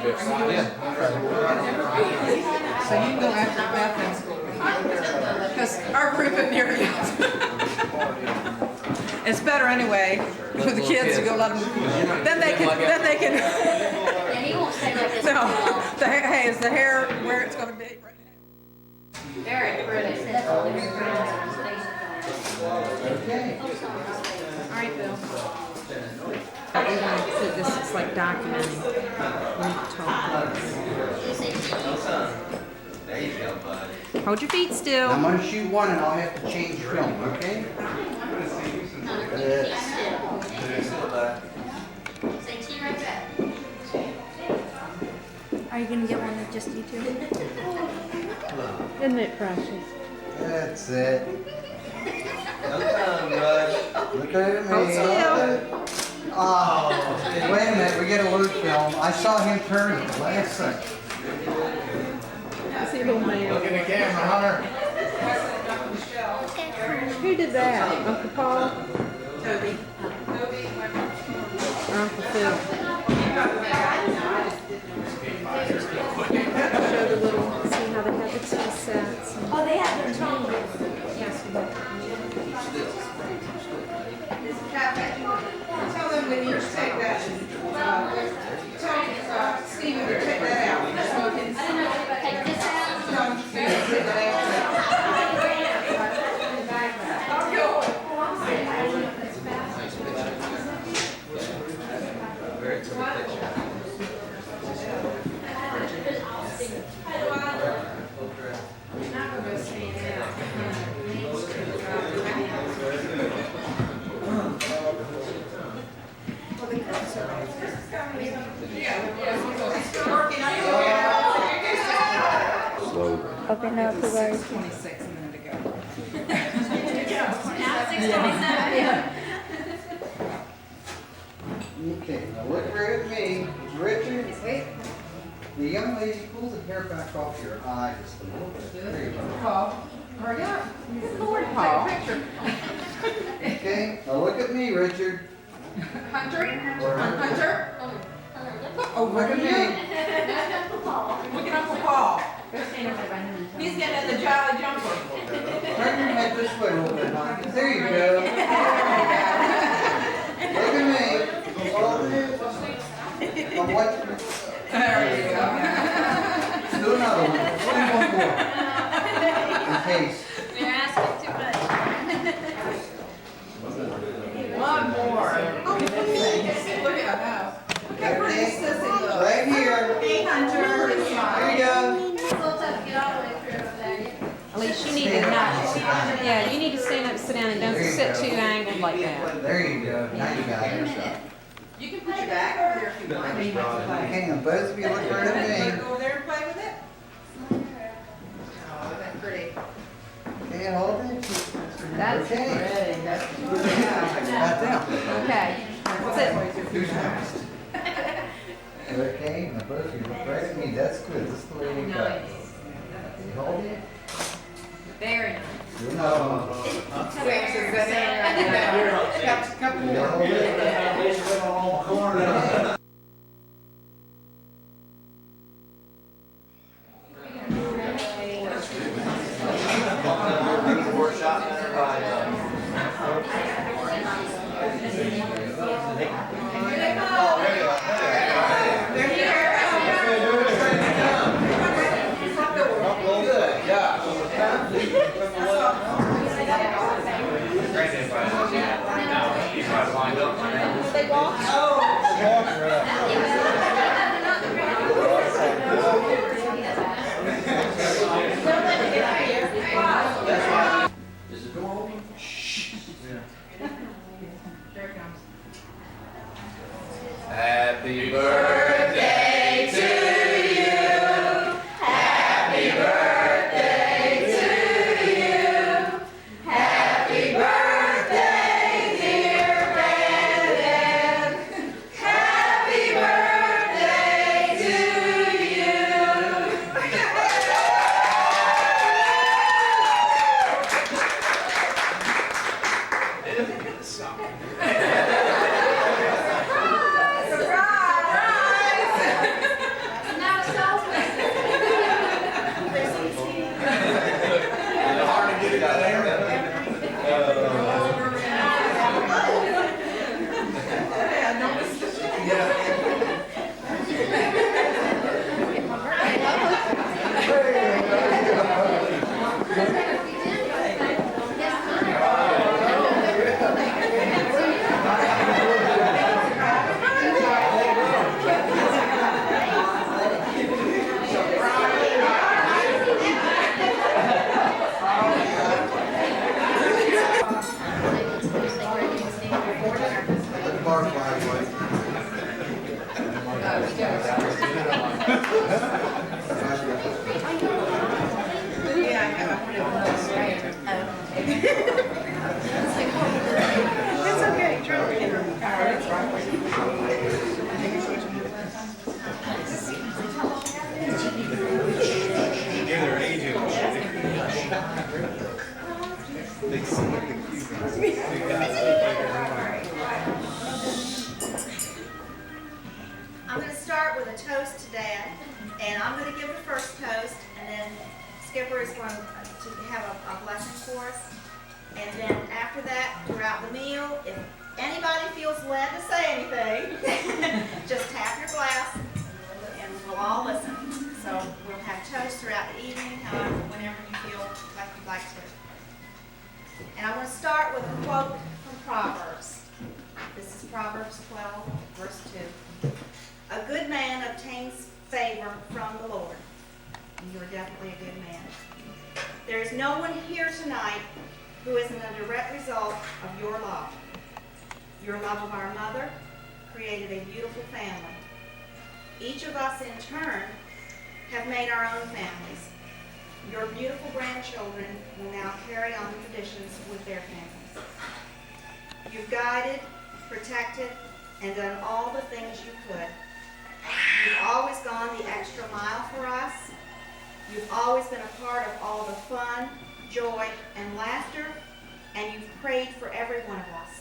So you can go after Beth in school. Because our group isn't here yet. It's better anyway for the kids to go let them. Then they can. And he won't stay like this. No. Hey, is the hair where it's going to be? Very pretty. Okay. All right, Bill. So this is like documenting. We need to talk. Hold your feet still. I'm gonna shoot one and I'll have to change film, okay? Say T right back. Are you gonna get one of just you two? Isn't it precious? That's it. Look at Hold me. still. Oh, wait a minute, we get a loop film. I saw him turn it last second. See little man. Look in the camera, Hunter. Who did that? Uncle Paul? Toby. Or Uncle Phil? Show the little, see how they have the tea sets. Oh, they have their tongue. Yes, we have. Tell them we need to take that, tell Stephen to take that out. Take this out. Tell Stephen to take that out. Okay, now it's the right. 26 a minute ago. Okay, now look right at me. Richard, the young lady pulls the hair back off your eye just a little bit. There you go. Paul, hurry up. Lord, Paul. Take a picture. Okay, now look at me, Richard. Hunter? Hunter? Oh, look at me. Look at Uncle Paul. He's getting in the jolly jumper. Turn your head this way a little bit, Mike. There you go. Look at me. I'm watching. There you go. Do another one. Do one more. In case. You're asking too much. One more. Look at that. Look how pretty sissy looks. Right here. Hey, Hunter. There you go. It's a little tough to get all the way through over there. At least you need to not, yeah, you need to stand up, sit down, and don't sit too angled like that. There you go. Now you got it. You can put your bag over there if you want. Hang on, both of you look right at me. Go over there and play with it. Oh, that's pretty. Okay, hold it. That's Okay. pretty, that's Got down. okay, that's it. Who's next? Okay, now both of you look right at me. That's good. This is the way you go. You hold it. Very nice. Do another one. You hold it. Happy birthday to you. Happy birthday to you. Happy birthday, dear Brandon. Happy birthday to you. I'm going to start with a toast to Dad, and I'm going to give the first toast, and then Skipper is going to have a blessing for us. And then after that, throughout the meal, if anybody feels led to say anything, just tap your glass, and we'll all listen. So we'll have toast throughout the evening, however, whenever you feel like you'd like to. And I want to start with a quote from Proverbs. This is Proverbs 12, verse 2. A good man obtains favor from the Lord. And you are definitely a good man. There is no one here tonight who isn't a direct result of your love. Your love of our mother created a beautiful family. Each of us in turn have made our own families. Your beautiful grandchildren will now carry on the traditions with their families. You've guided, protected, and done all the things you could. You've always gone the extra mile for us. You've always been a part of all the fun, joy, and laughter, and you've prayed for every one of us.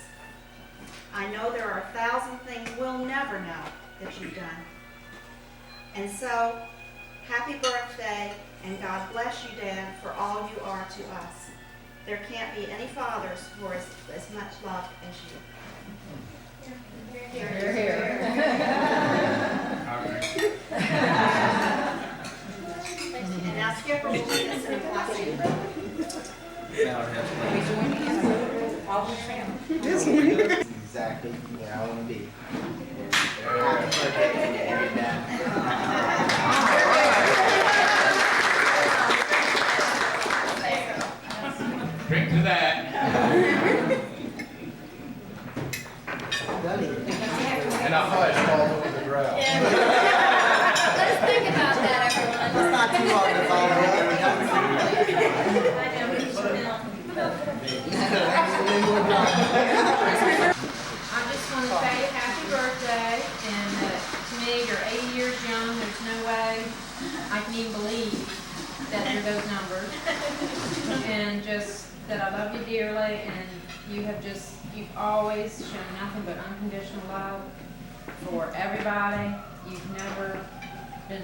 I know there are 1,000 things we'll never know that you've done. And so, happy birthday, and God bless you, Dad, for all you are to us. There can't be any fathers for as much love as you. Here, here, here. And now Skipper will lead us in a blessing. Exactly where I want to be. Happy birthday to you, Dad. Drink to that. And I'll probably fall over the ground. Let's think about that, everyone. It's not too long to follow up. I just want to say happy birthday, and to me, you're 80 years young. There's no way I can even believe that you're those numbers. And just that I love you dearly, and you've always shown nothing but unconditional love for everybody. You've never been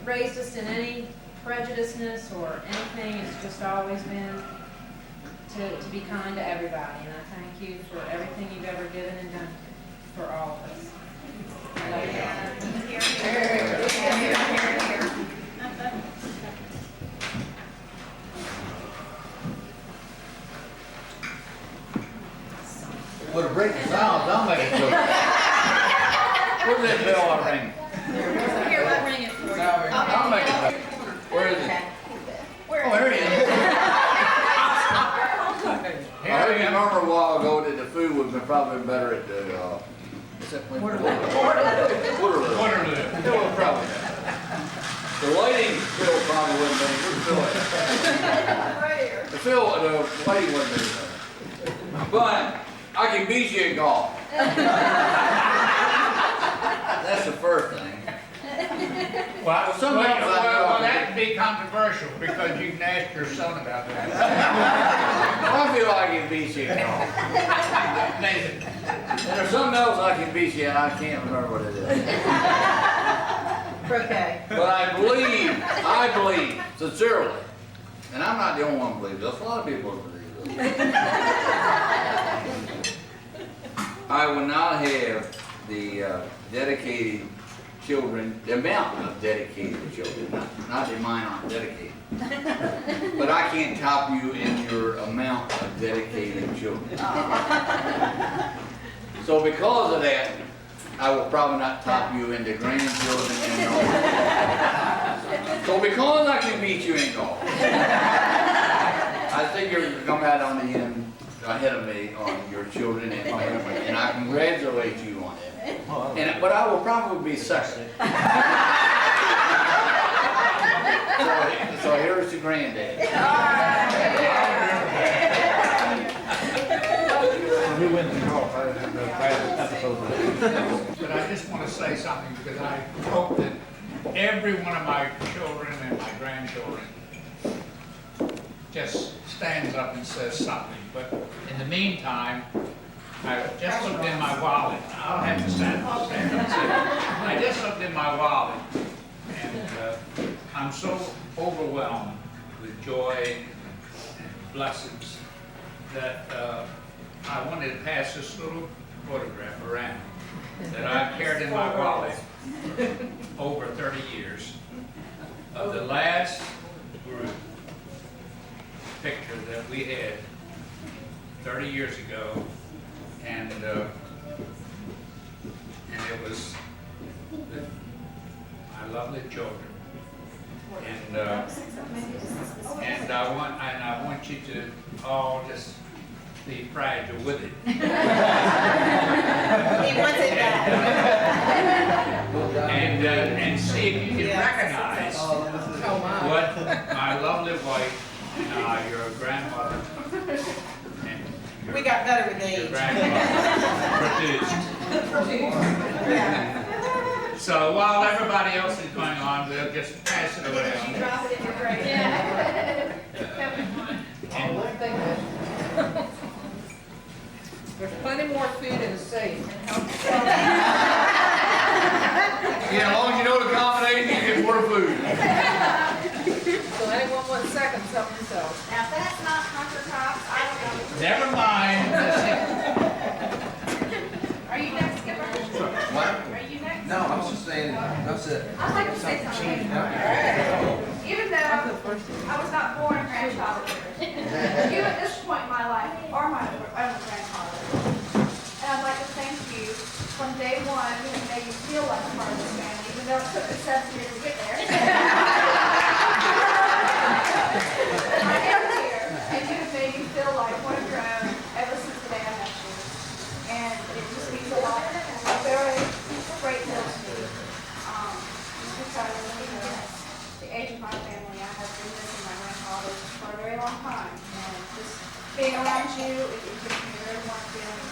raised us in any prejudiceness or anything. It's just always been to be kind to everybody, and I thank you for everything you've ever given and done for all of us. I love you all. Put a break the sound, I'll make it look. Where's that bell I ring? Here, we'll ring it for you. I'll make it look. Where is it? Oh, there it is. I remember a while ago that the food would have probably been better at the, what's that place? Waterloo. It was probably. The lighting still probably wouldn't be, where's Phil at? The lighting wouldn't be there. But I can beat you at golf. That's the first thing. Well, Sometimes I know. that'd be controversial because you can ask your son about that. I feel like I can beat you at golf. Nathan, And there's something else I can beat you and I can't remember what it is. Okay. But I believe, sincerely, and I'm not the only one who believes this, a lot of people believe this. I will not have the dedicated children, the amount of dedicated children, not the mine aren't dedicated. But I can't top you in your amount of dedicated children. So because of that, I will probably not top you in the grandchildren and all. So because I can beat you in golf, I think you're going to come out on the end ahead of me on your children and family, and I congratulate you on it. But I will probably be second. So here's the granddad. who wins the golf? I don't have no episode. But I just want to say something because I hope that every one of my children and my grandchildren just stands up and says something. But in the meantime, I just looked in my wallet. I'll have to stand up. I just looked in my wallet, and I'm so overwhelmed with joy and blessings that I wanted to pass this little photograph around that I've carried in my wallet for over 30 years of the last group picture that we had 30 years ago, and it was my lovely children, and I want you to all just be fragile with it. He wants it back. And see if you can recognize what my lovely wife, your grandmother, and We got better with your age. grandmother produced. So while everybody else is going on, we'll just pass it around. Drop it in your brain. There's plenty more food in the safe. Yeah, as long as you know the combination, you get more food. So anyone want second something, so. Now, if that's not Hunter Cops, I don't know. Never mind. Are you next, Skipper? What? Are you next? No, I was just saying, that's it. I'd like to say something. Even though I was not born a grandchild, you at this point in my life are my only grandfather. And I'd like to thank you from day one, you have made me feel like a part of this family, even though it took me 7 years to get there. I am here, and you have made me feel like one of your own ever since the day I met you. And it just means a lot. I'm very grateful to you. Just because, you know, the age of my family, I have been missing my grandfather for a very long time. And just being around you, it gives me a very warm feeling.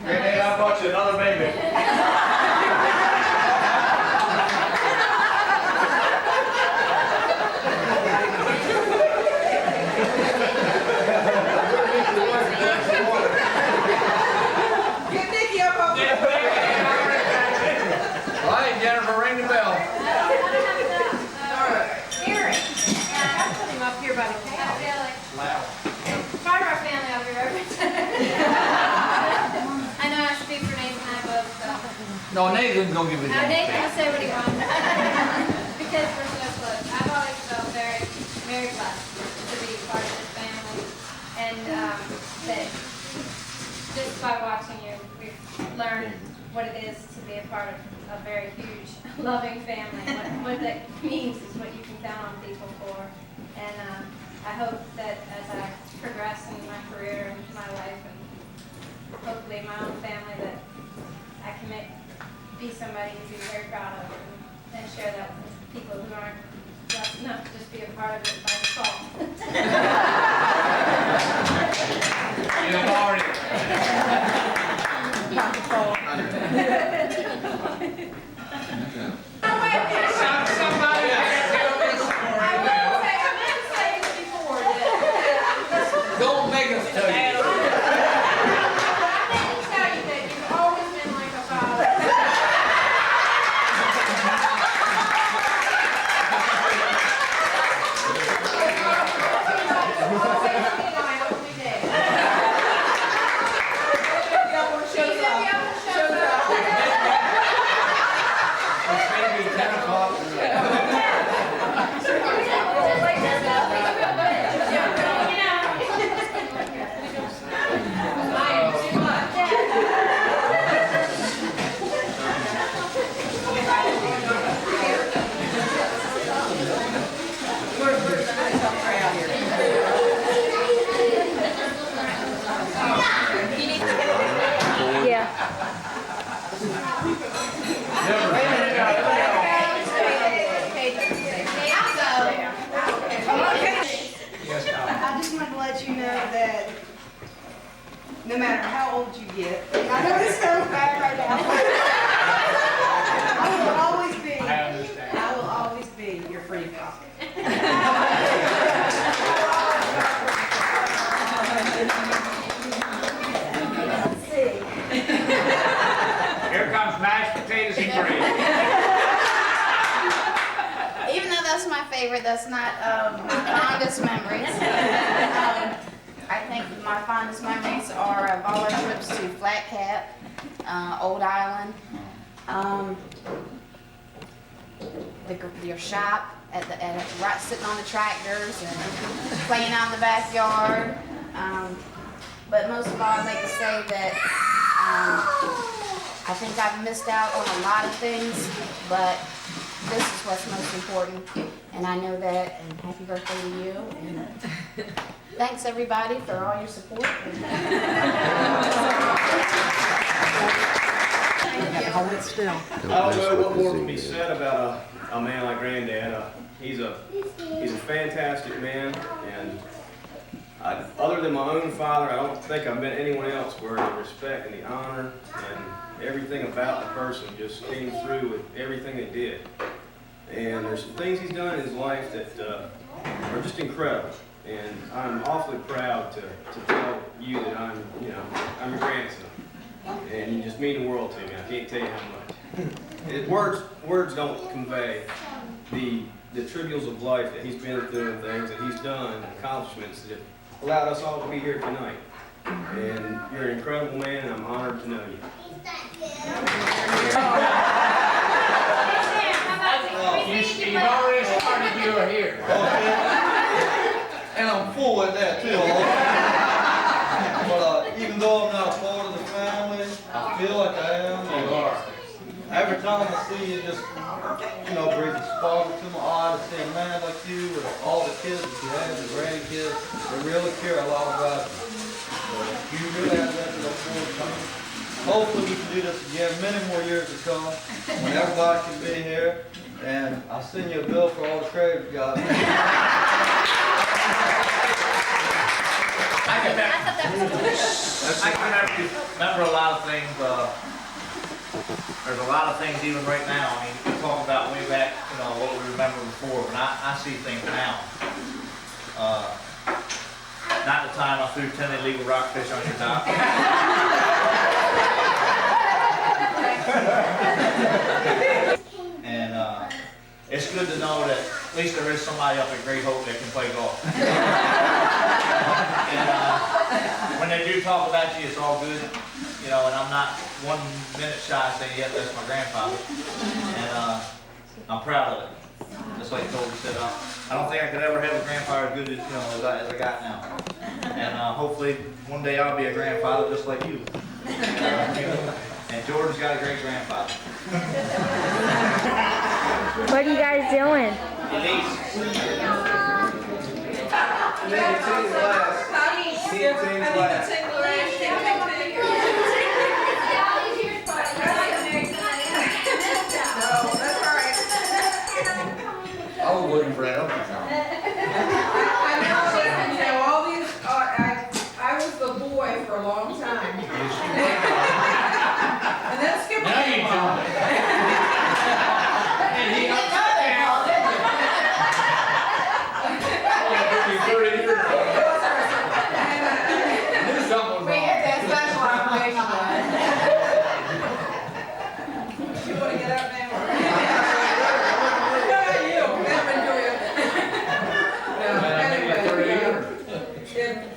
Hey, I brought you another baby. Get Nikki up over there. All right, Jennifer, ring the bell. Eric, I put him up here by the tail. Part of our family out here every I know I speak for Nathan and I both, so. No, Nathan's gonna give it Now to Nathan you. will say what he wants. Because we're so close. I've always felt very, very blessed to be part of this family. And that just by watching you, we've learned what it is to be a part of a very huge, loving family. What that means is what you can count on people for. And I hope that as I progress in my career and my life and hopefully my own family, that I can be somebody to be very proud of and share that with people who aren't blessed enough to just be a part of it by default. You've already. Somebody has to tell this story. I will say, I meant to say this before, that Don't make us tell you. I meant to tell you that you've always been like a father. no matter how old you get. I know this sounds bad right now. I will always be, I understand. I will always be your free coffee. Let's see. Here comes mashed potatoes and gravy. Even though that's my favorite, that's not my fondest memories. I think my fondest memories are of all our trips to Flat Cap, Old Island, your shop right sitting on the tractors and playing out in the backyard. But most of all, I'd like to say that I think I've missed out on a lot of things, but this is what's most important, and I know that, and happy birthday to you, and thanks everybody for all your support. Hold it still. I don't know what more can be said about a man like Granddad. He's a fantastic man, and other than my own father, I don't think I've met anyone else where the respect and the honor and everything about the person just came through with everything they did. And there's some things he's done in his life that are just incredible. And I'm awfully proud to tell you that I'm your grandson. And you just mean the world to me. I can't tell you how much. Words don't convey the trivials of life that he's been through and things that he's done and accomplishments that allowed us all to be here tonight. And you're an incredible man, and I'm honored to know you. You've already started, you are here. And I'm full with that too. But even though I'm not a part of the family, I feel like I am. You are. Every time I see you, just brings a sparkle to my eye to see a man like you with all the kids that you have, the grandkids, they really care a lot about you. So you really have that to look forward to. Hopefully we can do this again many more years to come when everybody can be here. And I'll send you a bill for all the credit you got. I can remember a lot of things. There's a lot of things even right now. I mean, you can talk about way back, what we remember before, but I see things now. Not the time I threw 10 illegal rockfish on your dock. And it's good to know that at least there is somebody up at Great Hope that can play golf. And when they do talk about you, it's all good, and I'm not 1 minute shy of saying, yeah, that's my grandfather. And I'm proud of it. Just like Toby said, I don't think I could ever have a grandfather as good as I got now. And hopefully one day I'll be a grandfather just like you. And Jordan's got a great grandfather. What are you guys doing? I was looking for that. I was the boy for a long time. And then Skipper Now you came along. And he We get that special obligation. You want to get up now? No, you. Let him enjoy it. Anyway,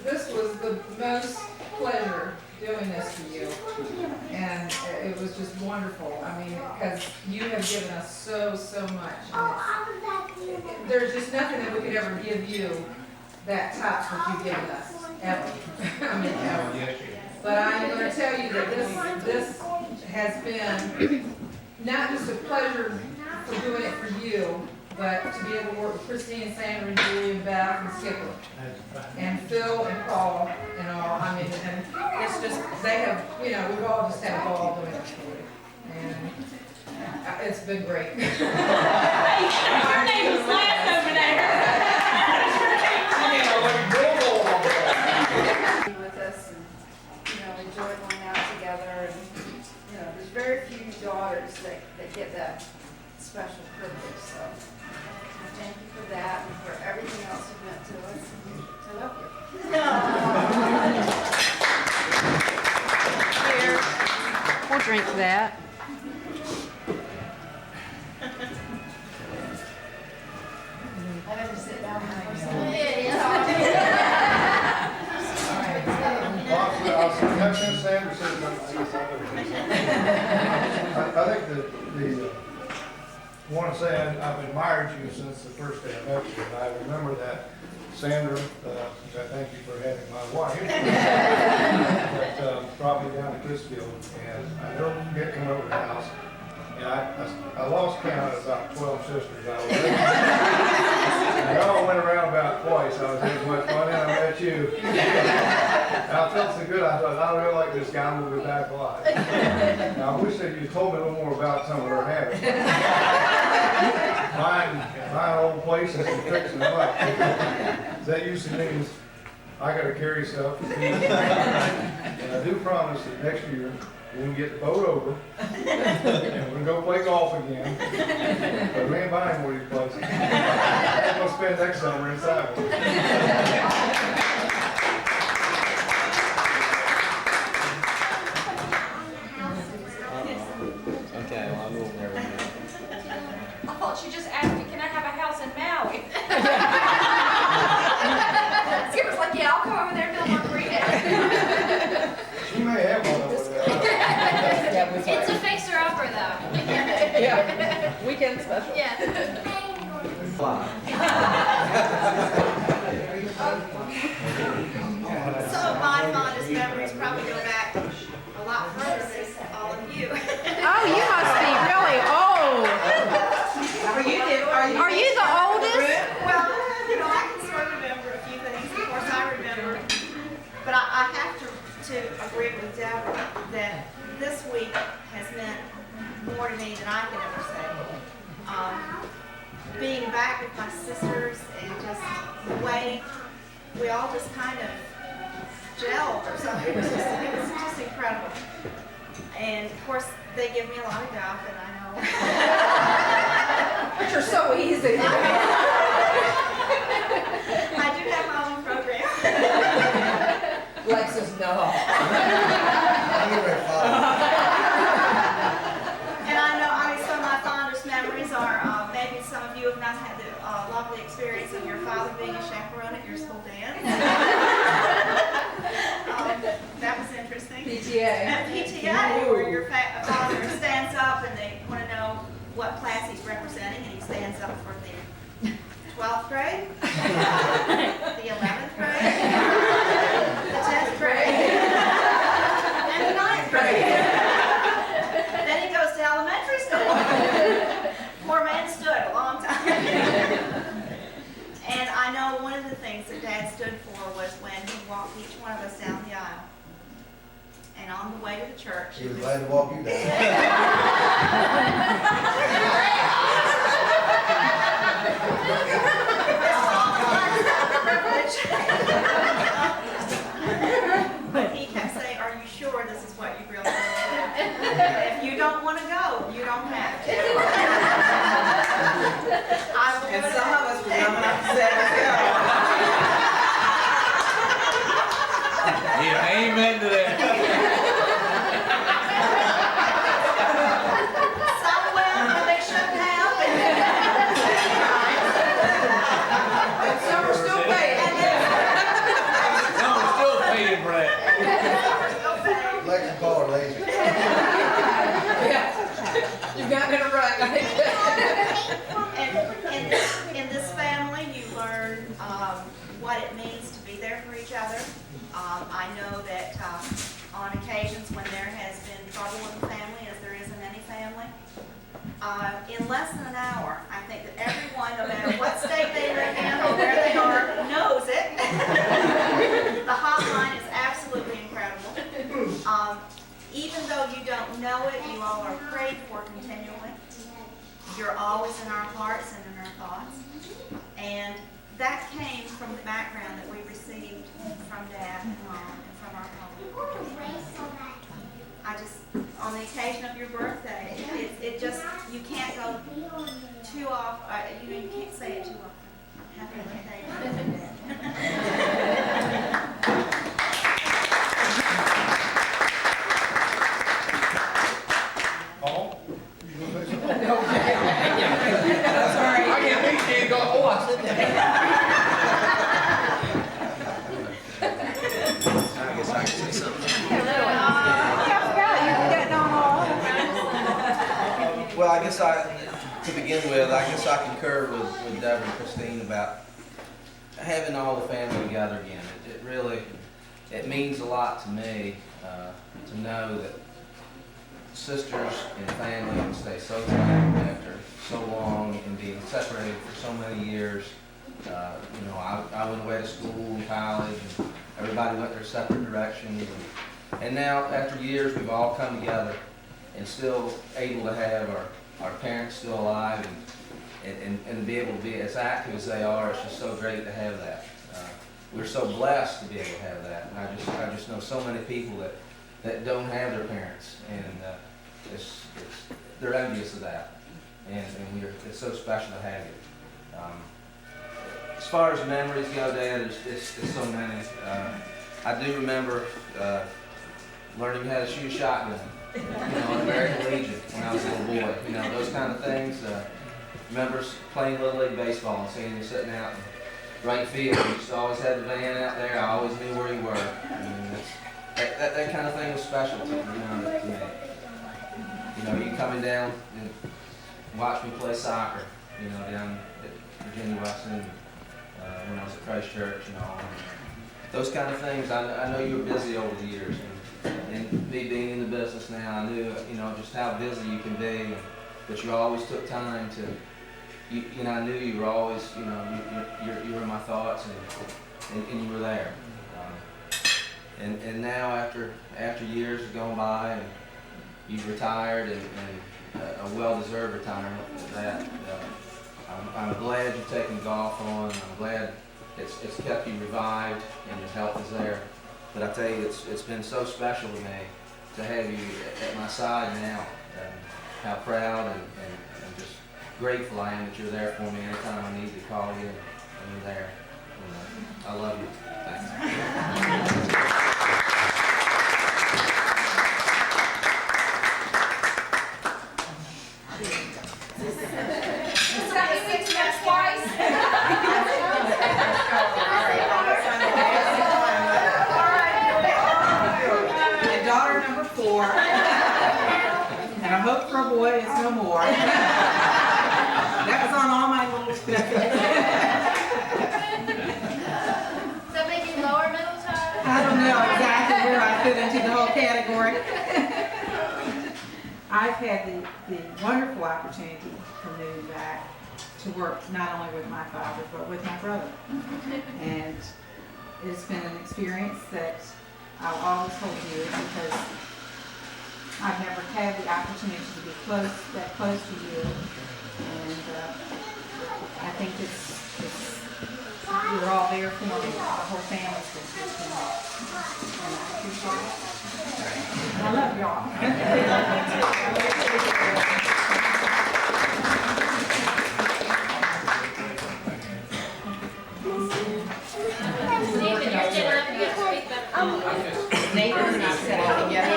this was the most pleasure doing this for you. And it was just wonderful. I mean, because you have given us so much. And there's just nothing that we could ever give you that tops what you've given us, ever. I mean, ever. But I'm going to tell you that this has been not just a pleasure for doing it for you, but to be able to work with Christine, Sandra, and Julie, and Beth, and Skipper, and Phil, and Paul, and all. I mean, and it's just, they have, we've all just had a ball doing it for you. And it's been great. Your name was last over there. With us, and drink that. I think the want to say I've admired you since the first day I met you, and I remember that Sandra, which I thank you for having my wife, but probably down in Crisfield, and I never forget coming over to the house, and I lost count of about 12 sisters I was raised. And I all went around about twice. I was having much fun, and I met you. And I felt so good, I thought, I really like this guy, we'll be back alive. Now, I wish that you told me a little more about some of her habits. Buying old places and fixing them up. That usually means I gotta carry stuff. And I do promise that next year, when we get the boat over, and we're gonna go play golf again, but we ain't buying more of these places. I'm gonna spend next summer inside one. Okay, well, I'll go over there with you. I thought she just asked me, can I have a house in Maui? Skipper's like, yeah, I'll come over there and build my margarita. She may have one over there. It's a fixer-upper though. Yeah, weekend special. Yeah. Some of my fondest memories probably go back a lot further than all of you. Oh, you must be really old. Are you the oldest? Well, you know, I can sort of remember a few things. Of course, I remember. But I have to agree with Deborah that this week has meant more to me than I can ever say. Being back with my sisters and just the way we all just kind of gelled or something. It was just incredible. And of course, they give me a lot of guff, and I know. But you're so easy. I do have my own program. Lexus, no. And I know, some of my fondest memories are, maybe some of you have not had the lovely experience of your father being a chaperone at your school dance. That was interesting. PTA. At PTA, where your father stands up and they want to know what class he's representing, and he stands up for the 12th grade, the 11th grade, the 10th grade, and the 9th grade. Then he goes to elementary school. Poor man stood a long time. And I know one of the things that Dad stood for was when he walked each one of us down the aisle. And on the way to the church, He was glad to walk you down. But he kept saying, are you sure this is what you really want to do? If you don't want to go, you don't have to. I will And do it. some of us were young enough to say, Yeah, amen to that. Some will, but they shouldn't have. And some are still paying. No, we're still paying for that. Lex call her lazy. Yeah. You got it right, I think. And in this family, you learn what it means to be there for each other. I know that on occasions when there has been trouble in the family, as there is in any family, in less than an hour, I think that everyone, no matter what state they live in or where they are, knows it. The hotline is absolutely incredible. Even though you don't know it, you all are prayed for continually. You're always in our hearts and in our thoughts. And that came from the background that we received from Dad and Mom and from our home. I just, on the occasion of your birthday, it just, you can't go too off, you can't say it too often. Happy birthday. to begin with, I guess I concur with Deborah and Christine about having all the family together again. It really, it means a lot to me to know that sisters and family can stay so tight after so long and being separated for so many years. You know, I went away to school and college, and everybody went their separate directions. And now, after years, we've all come together and still able to have our parents still alive and to be able to be as active as they are. It's just so great to have that. We're so blessed to be able to have that. And I just know so many people that don't have their parents, and they're envious of that. And it's so special to have it. As far as memories go, Dad, there's so many. I do remember learning how to shoot a shotgun, you know, in American Legion when I was a little boy. You know, those kind of things. Remember playing Little League baseball and seeing you sitting out in right field. You used to always have the van out there. I always knew where you were. I mean, that kind of thing was special to me. You know, you coming down and watch me play soccer, you know, down at Virginia Western when I was at Christchurch and all. Those kind of things. I know you were busy over the years, and me being in the business now, I knew, you know, just how busy you can be, but you always took time to. You know, I knew you were always, you know, you were in my thoughts, and you were there. And now after years have gone by, and you've retired, and a well-deserved retirement at that. I'm glad you've taken golf on. I'm glad it's kept you revived and your health is there. But I tell you, it's been so special to me to have you at my side now. And how proud and just grateful I am that you're there for me anytime I need to call you, and you're there. And, I love you. Thanks. And daughter number 4. And I hope for a boy it's no more. That was on all my little stuff. So maybe lower middle child? I don't know exactly where I fit into the whole category. I've had the wonderful opportunity to move back to work not only with my father, but with my brother. And it's been an experience that I'll always hold dear, because I've never had the opportunity to be that close to you. And I think you're all there for me. The whole family's been there for me. And I appreciate it. And I love y'all. Nathan, you're getting up, you gotta speak better. Nathan's not sitting together.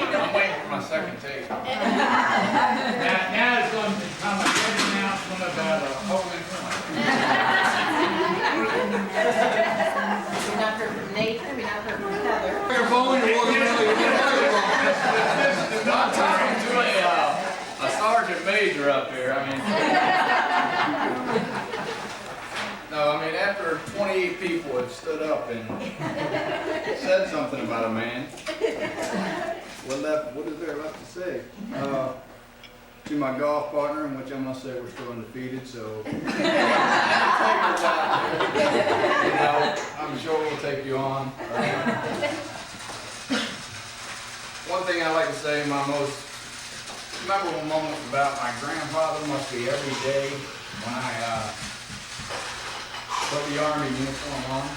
I'm waiting for my second take. Now it's going to become a good announcement about a hole in one. We've not heard from Nathan, we've not heard from Heather. Your phone, you're walking around like This is not talking to a sergeant major up here. I mean, no, I mean, after 28 people have stood up and said something about a man, what is there left to say? To my golf partner, in which I must say we're still undefeated, so you know, I'm sure we'll take you on. One thing I like to say, my most memorable moment about my grandfather must be every day when I put the Army uniform on.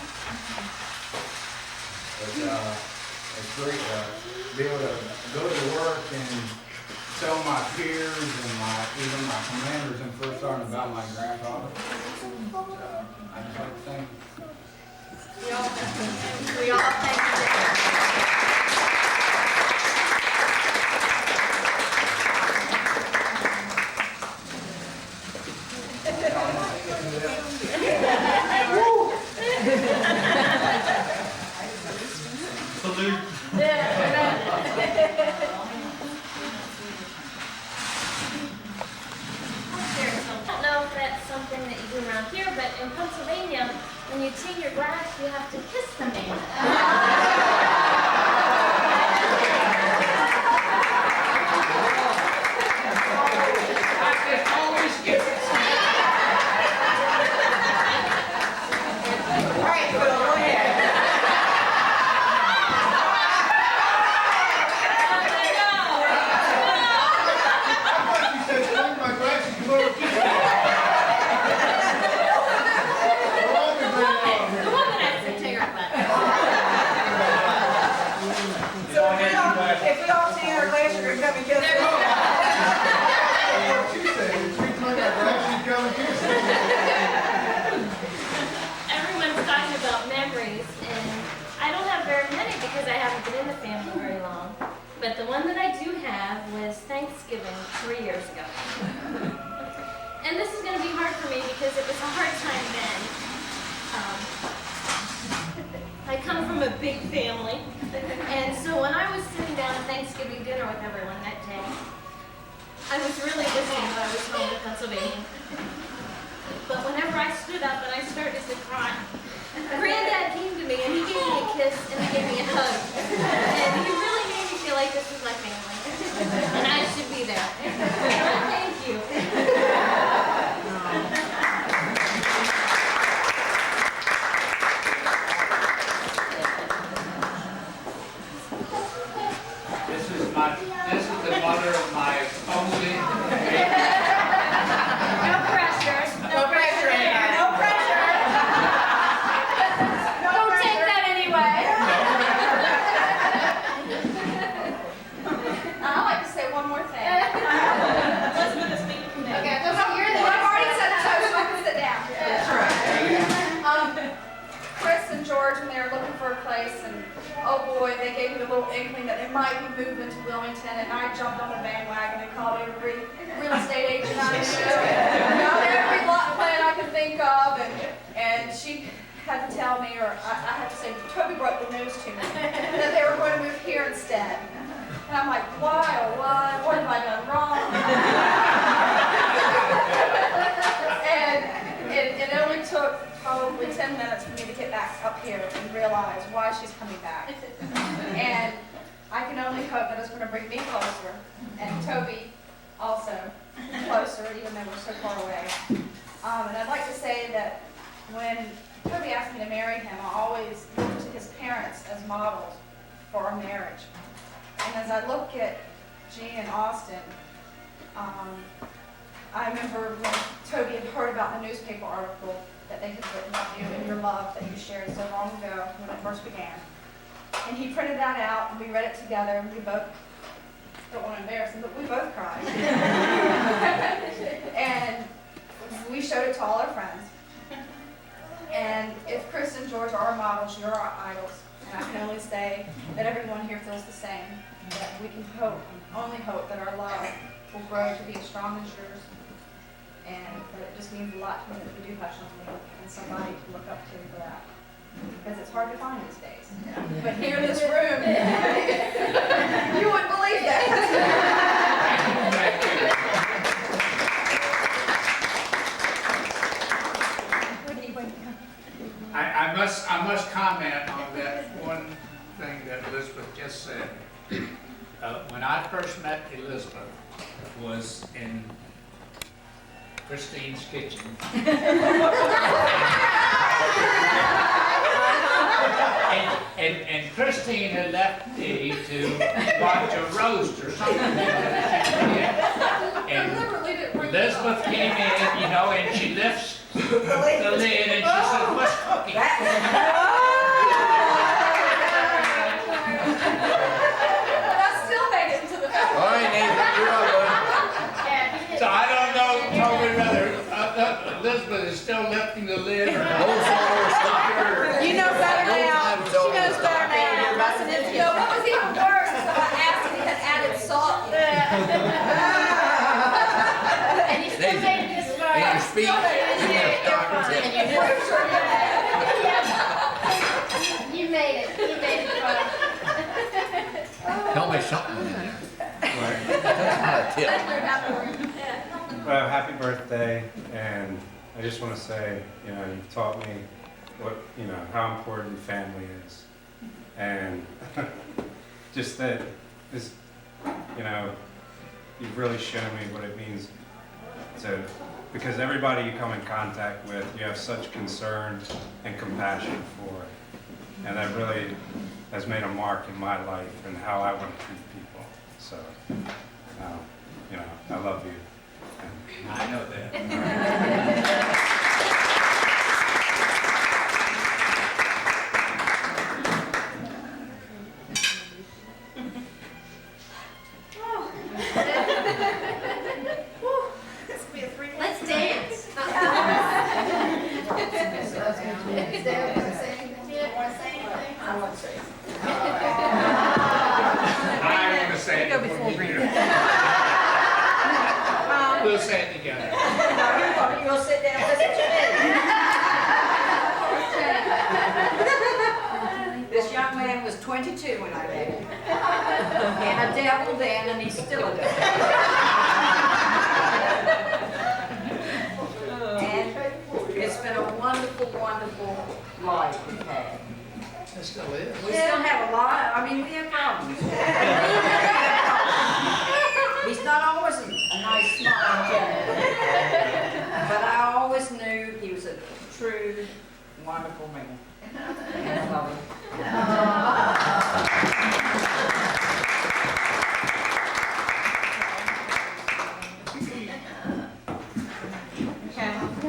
It's great to be able to go to work and tell my peers and even my commanders in First Sergeant about my grandfather. I just like to thank you. We all thank you. when you tee your glass, you have to kiss the man. All right, Phil, go ahead. She said, "Bring my glasses, come over, kiss me." The woman has to take her glass. So if we all see our glass, you're gonna come and kiss us. What she said, "If we bring our glasses, come and kiss me." Everyone's talking about memories, and I don't have very many because I haven't been in the family very long. But the one that I do have was Thanksgiving 3 years ago. And this is going to be hard for me because it was a hard time then. I come from a big family, and so when I was sitting down at Thanksgiving dinner with everyone that day, I was really listening when I was home in Pennsylvania. But whenever I stood up and I started to cry, Granddad came to me and he gave me a kiss and he gave me a hug. And he really made me feel like this was my family. And I should be there. Thank you. This is the mother of my only No pressure. No pressure, anybody. No pressure. Don't take that anyway. I'd like to say one more thing. Elizabeth is being committed. Okay, I've already said toast, so I can sit down. That's right. Chris and George, when they were looking for a place, and oh boy, they gave me a little inkling that they might be moving to Wilmington, and I jumped on the bandwagon and called every real estate agent I knew, got every lot plan I could think of, and she had to tell me, or I had to say, Toby broke the news to me, that they were going to move here instead. And I'm like, why, oh why, what have I done wrong? And it only took probably 10 minutes for me to get back up here and realize why she's coming back. And I can only hope that it's going to bring me closer, and Toby also closer, even though we're so far away. And I'd like to say that when Toby asked me to marry him, I always looked to his parents as models for our marriage. And as I look at Jean and Austin, I remember when Toby had heard about the newspaper article that they had written about you and your love that you shared so long ago when it first began. And he printed that out, and we read it together, and we both, don't want to embarrass him, but we both cried. And we showed it to all our friends. And if Chris and George are our models, you're our idols. And I can only say that everyone here feels the same, that we can hope, only hope, that our love will grow to be as strong as yours. And that it just means a lot to me that we do have something and somebody to look up to for that. Because it's hard to find these days. But here in this room, you wouldn't believe that. I must comment on that one thing that Elizabeth just said. When I first met Elizabeth was in Christine's kitchen. And Christine had left me to watch a roast or something. And Elizabeth came in, you know, and she lifts the lid and she said, "What's cooking?" I still made it into the film. All right, Nathan, you're on. So I don't know, Toby, whether Elizabeth is still lifting the lid or not. You know better now. She knows better now. Russell is, No, what was even worse is that I asked if he had added salt. And you still made it this far. And you speak. And you You made it. You made it far. Tell me something in there. That's not a tip. Well, happy birthday, and I just want to say, you know, you've taught me what, how important family is. And just that is, you've really shown me what it means to, because everybody you come in contact with, you have such concern and compassion for. And that really has made a mark in my life and how I want to treat people. So, I love you. I know that. Let's dance. I want to say. I'm gonna say it. Go before Brenda. We'll say it together. You gonna sit down and listen to me? This young man was 22 when I met him. And a devil then, and he's still a devil. And it's been a wonderful, wonderful life we've had. It still is. We still have a lot, we have problems. He's not always a nice, smart gentleman. But I always knew he was a true, wonderful man. And I love him.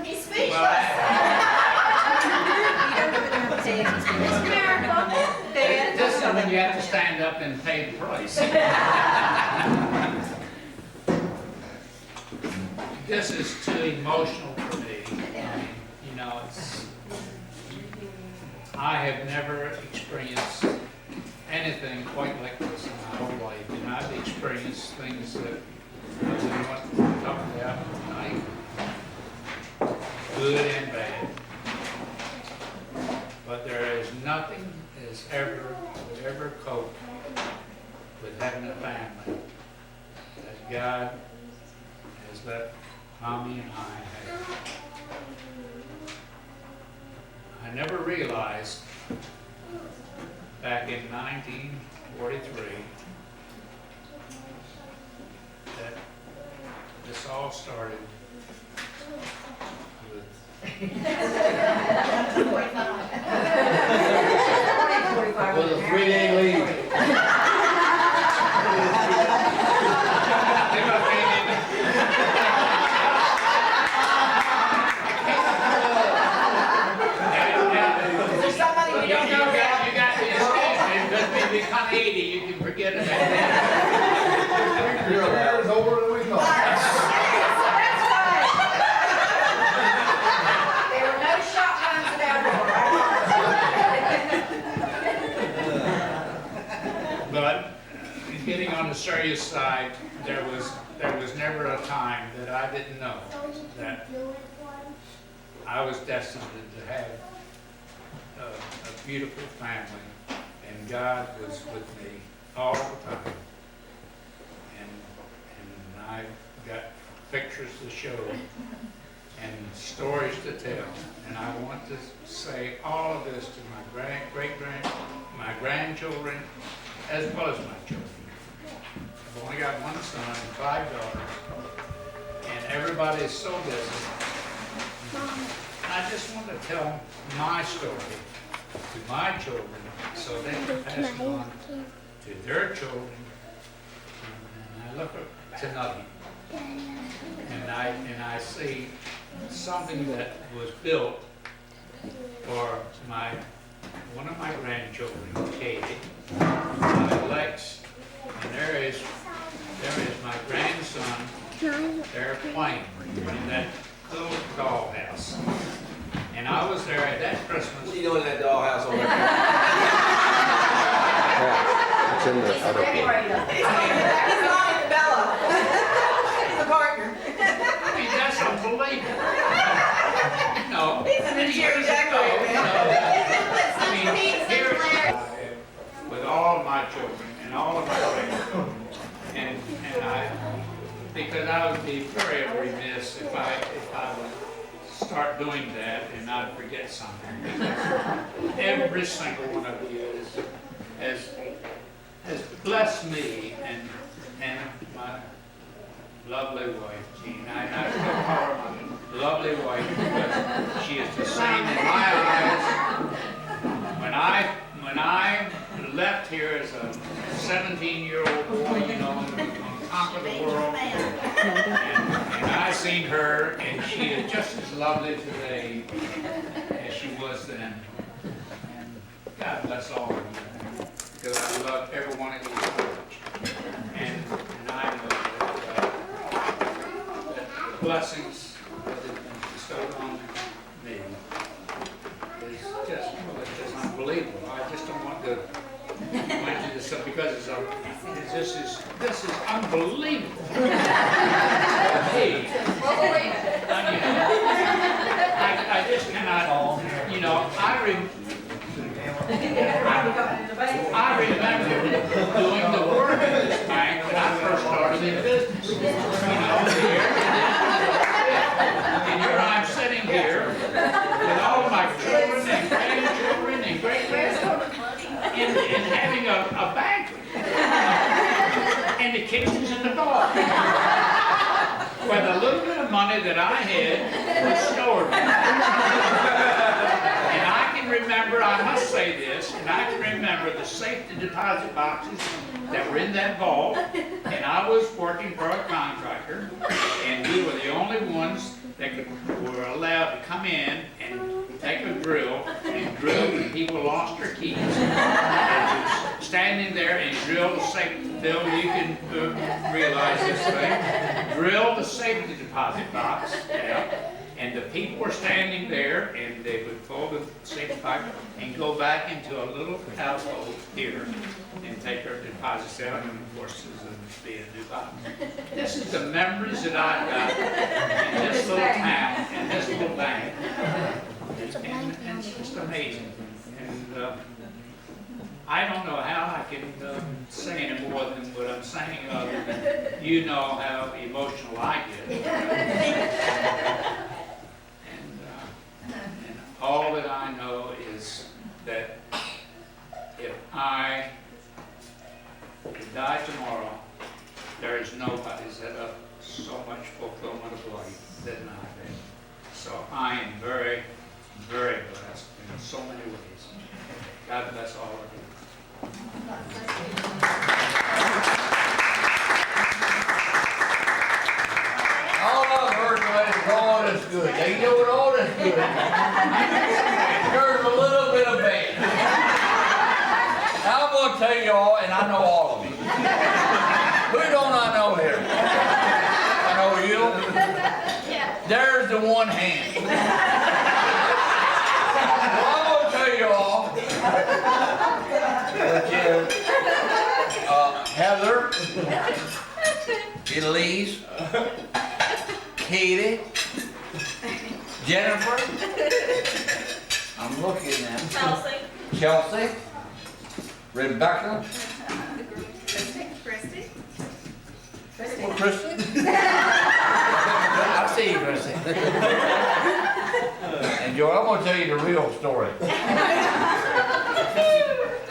He's speechless. This is when you have to stand up and pay the price. This is too emotional for me. I have never experienced anything quite like this in my whole life, and I've experienced things that I wouldn't want to talk about tonight, good and bad. But there is nothing as would ever cope with having a family that God has let Tommy and I have. I never realized back in 1943 that this all started with With a 3-day leave. You got the escape, because maybe come 80, you can forget about that. Your career is over than we thought. There were no shotguns at our door. But getting on the serious side, there was never a time that I didn't know that I was destined to have a beautiful family, and God was with me all the time. And I got pictures to show and stories to tell, and I want to say all of this to my grandchildren, as well as my children. I've only got one son and 5 daughters, and everybody is so busy. I just want to tell my story to my children so they can pass it on to their children. And I look up tonight and I see something that was built for one of my grandchildren, Katie, Lex, and there is my grandson there playing in that little dollhouse. And I was there at that Christmas. What are you doing in that dollhouse over there? It's in the other He's on Bella. He's a partner. I mean, that's unbelievable. He's an interior decorator. I mean, here with all of my children and all of my grandchildren, and because I would be very remiss if I would start doing that and I'd forget something. Because every single one of you has blessed me and my lovely wife, Jean. I still call her my lovely wife because she is the same in my eyes. When I left here as a 17-year-old boy, you know, and conquer the world, and I seen her, and she is just as lovely today as she was then. And God bless all of you, because I love every one of you. And I know that the blessings that have been bestowed on me is just, well, it's just unbelievable. I just don't want to mention this stuff because this is unbelievable. Hey, I just cannot, you know, I remember doing the work in this bank when I first started in business. You know, and here I'm sitting here with all my children and grandchildren and great-grandchildren and having a banquet. And the kitchen's in the bar. Where the little bit of money that I had was stored. And I can remember, I must say this, and I can remember the safety deposit boxes that were in that vault, and I was working for a contractor, and we were the only ones that were allowed to come in and take a drill and drill when people lost their keys. And standing there and drill the safety, Bill, you can realize this thing, drill the safety deposit box out, and the people were standing there, and they would pull the safety deposit and go back into a little household here and take their deposits out, and of course, this would be a new box. This is the memories that I've got in this little town, in this little bank. And it's just amazing. And I don't know how I can say any more than what I'm saying. You know how emotional I get. And all that I know is that if I could die tomorrow, there is nobody that's had so much fulfillment of life than I have. So I am very, very blessed in so many ways. God bless all of you. All I've heard about is all is good. They know what all is good. There's a little bit of bad. Now I'm going to tell you all, and I know all of you. Who don't I know here? I know you. There's the one hand. Well, I'm going to tell you all, which is Heather, Elise, Katie, Jennifer, I'm looking now, Chelsea, Rebecca, Christy? well, Christy. I see you, Christy. And Joy, I'm going to tell you the real story.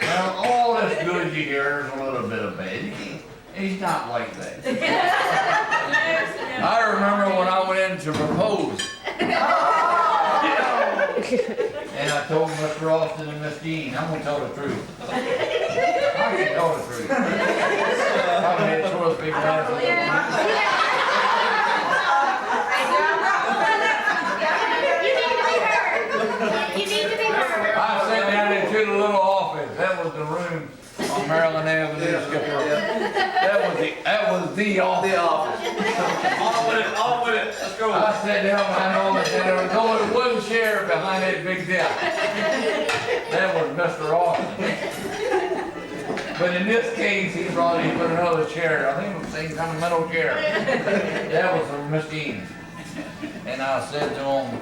Now, all this good you hear is a little bit of bad. He's not like that. I remember when I went in to propose. And I told Mr. Austin and Miss Jean, I'm going to tell the truth. I can tell the truth. Probably had toilet paper out. I sat down into the little office. That was the room on Maryland Avenue. That was the office. The office. All with it. Let's go. I sat down behind all this, and there was only one chair behind that big desk. That was Mr. Austin. But in this case, he brought in another chair. I think it was the same kind of metal chair. That was from Miss Jean. And I said to him,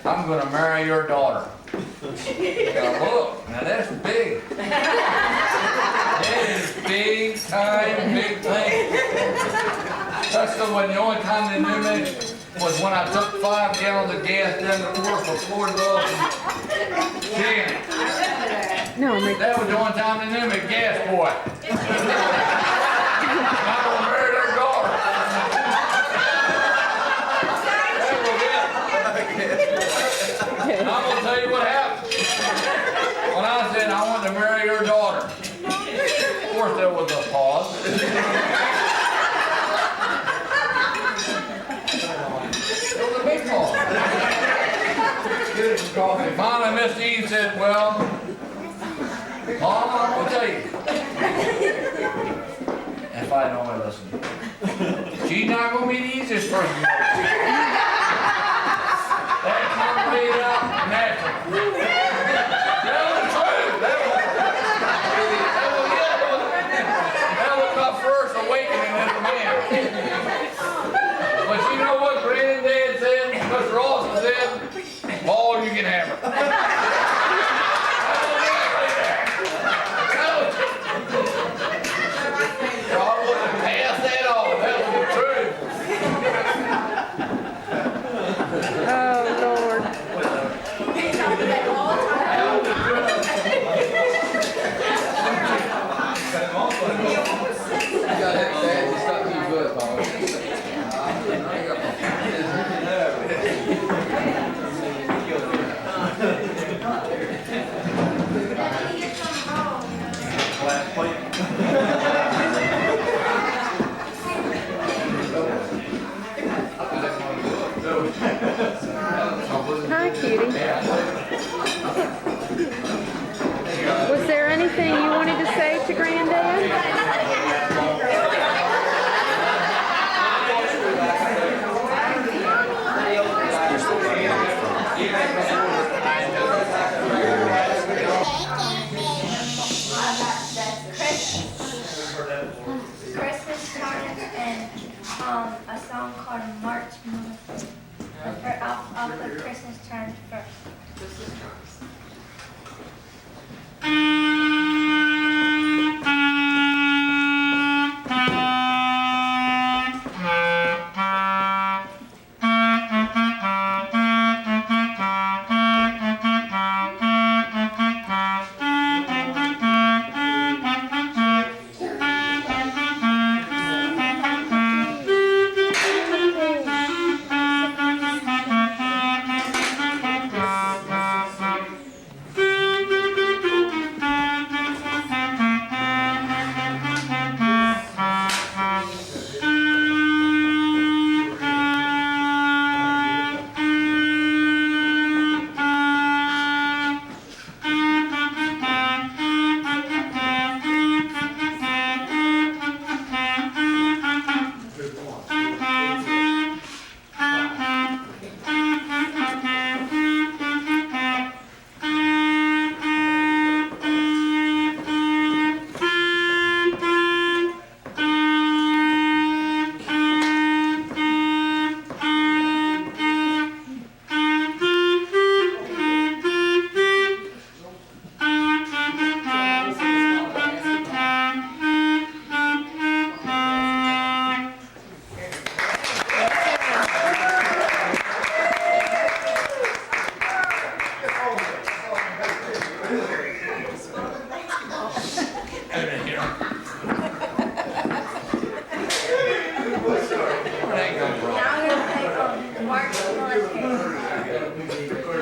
I'm going to marry your daughter. Now look, now that's big. That is big time, big thing. That's the only time they knew me. was when I took 5 gallons of gas down the floor for Florida Love and Shannon. No, my That was the one time they knew me, gas boy. I was married their daughter. That was it. And I'm gonna tell you what happened. When I said I want to marry your daughter, of course there was a pause. It was a big pause. Finally, Miss Dean said, well, Mom, I'm gonna tell you. If I don't want to listen, she's not gonna be the easiest person. That comes made up natural. That was true. That was my first awakening as a man. But you know what Granddad said? Mr. Austin said, Paul, you can have her. I wouldn't pass that off. That was the truth. oh Lord. Hi, cutie. Was there anything you wanted to say to Granddad? Christmas time and a song called March Mother. I'll put Christmas time first.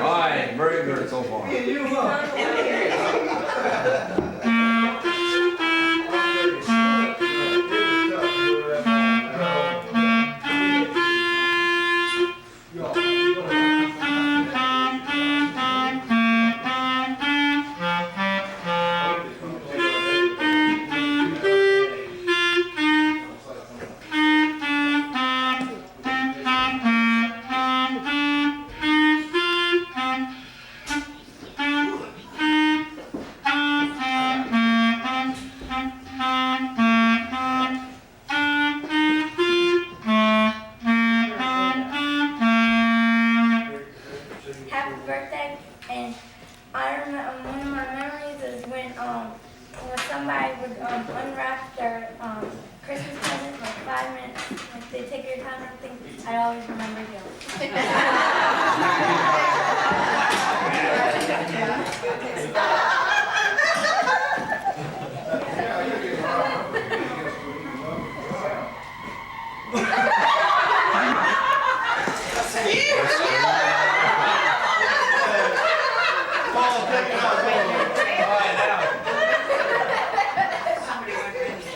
Alright, very good so far. Happy birthday, and I remember one of my memories is when somebody would unwrap their Christmas present, like 5 minutes, like they take their time and everything, I always remember you.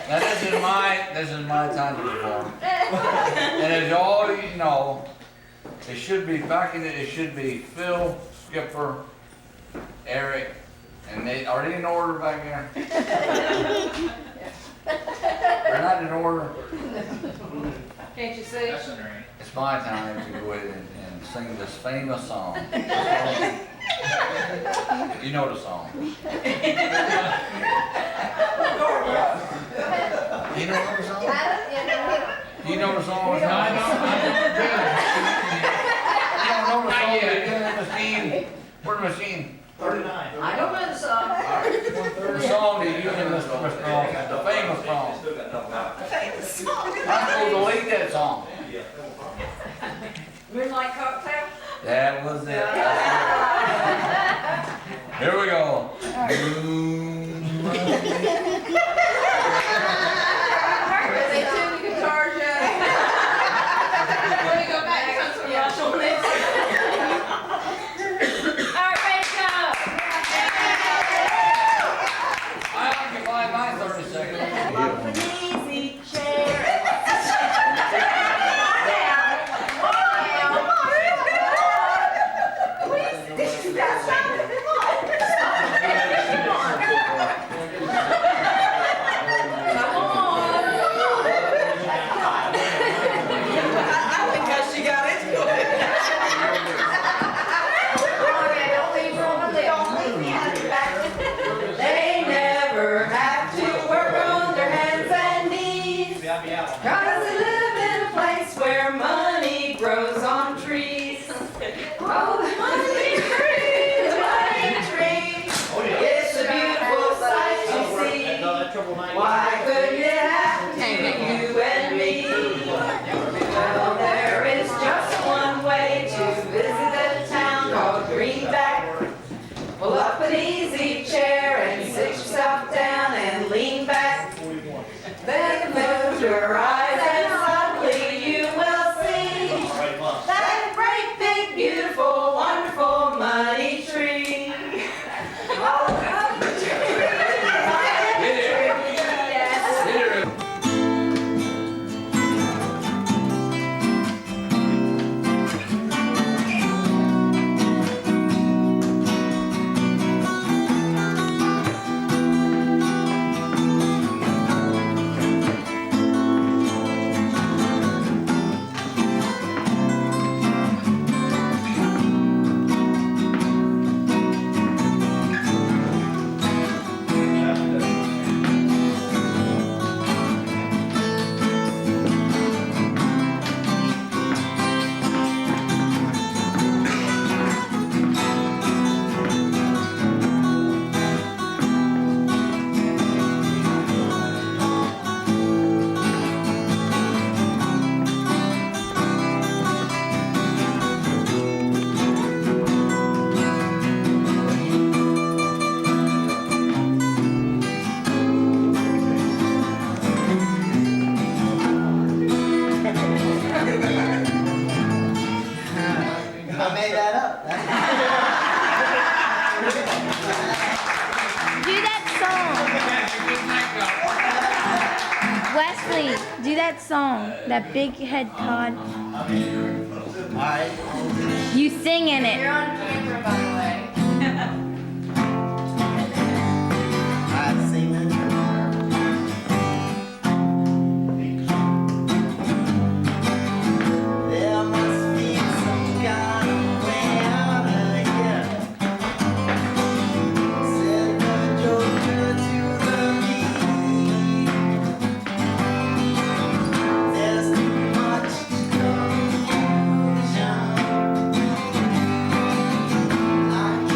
Now this is my time to perform. And as all you know, it should be it should be Phil, Skipper, Eric, and are they in order back there? They're not in order. Can't you see? It's my time to go ahead and sing this famous song. You know the song. You know the song? You know the song? No, I don't. You don't know the song? You're in the machine. Where's the machine? 39. I don't know the song. The song that you and Mr. the famous song. I'm supposed to lead that song. Moonlight Cocktail? That was it. Here we go. Are they tune the guitars yet? Let me go back and come some rush on this. Alright, ready to go. I occupy my 30 seconds. They never have to work on their hands and knees, 'cause they live in a place where money grows on trees. Oh, the money tree, the money tree. It's a beautiful sight to see. Why couldn't it happen to you and me? Well, there is just one way to visit a town called Greenback. Pull up an easy chair and sit yourself down and lean back. Then close your eyes and suddenly you will see that great, big, beautiful, wonderful money tree. Oh, money tree. Yes. I made that up. Do that song. Wesley, do that song. That Big Head Todd. Alright. You sing in it. You're on camera, by the way. I sing it. There must be some kind of way out of here. Said the Joker to the beat. There's too much confusion. I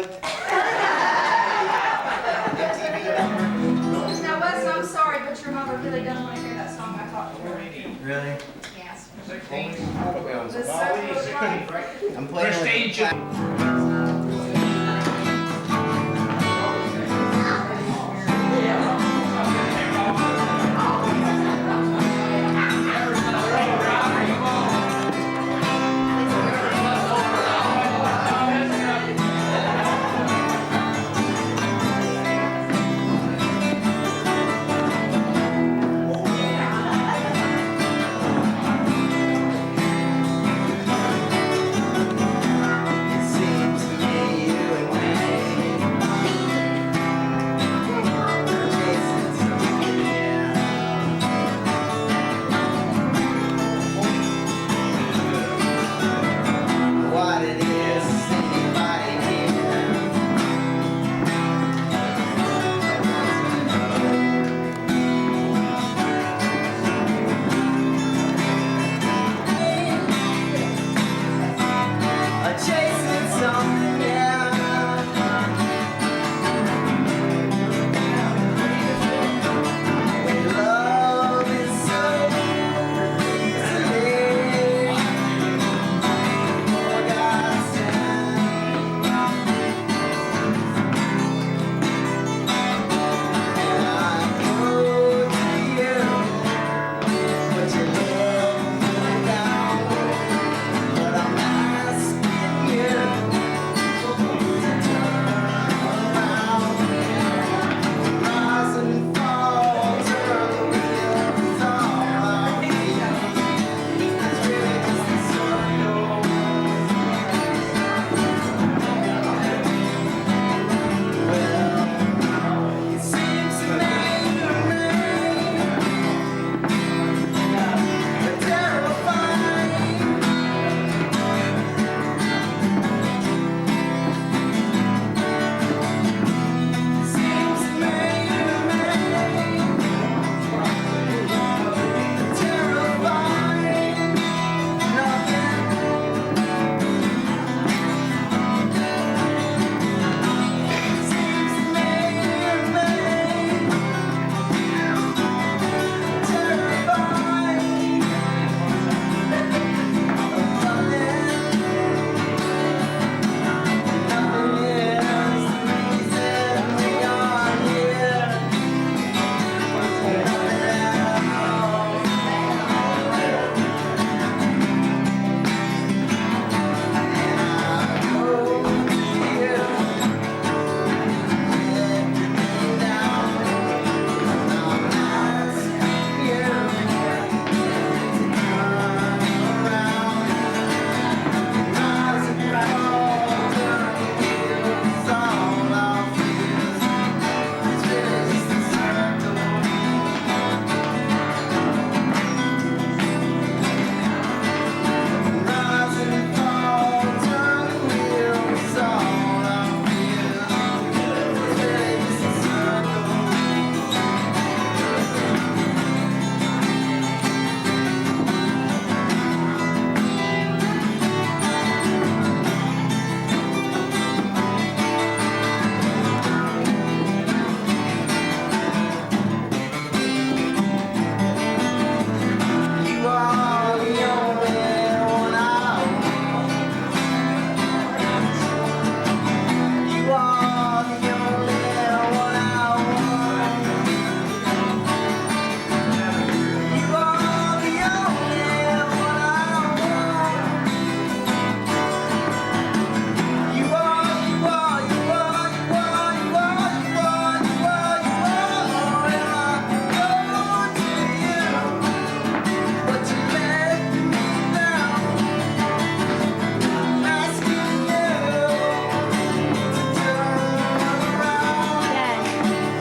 bud. Now, Wes, I'm sorry, but your mother really doesn't want to hear that song I taught her. Really? Yes. Alabama's The circle of life. I'm playing with Prestige.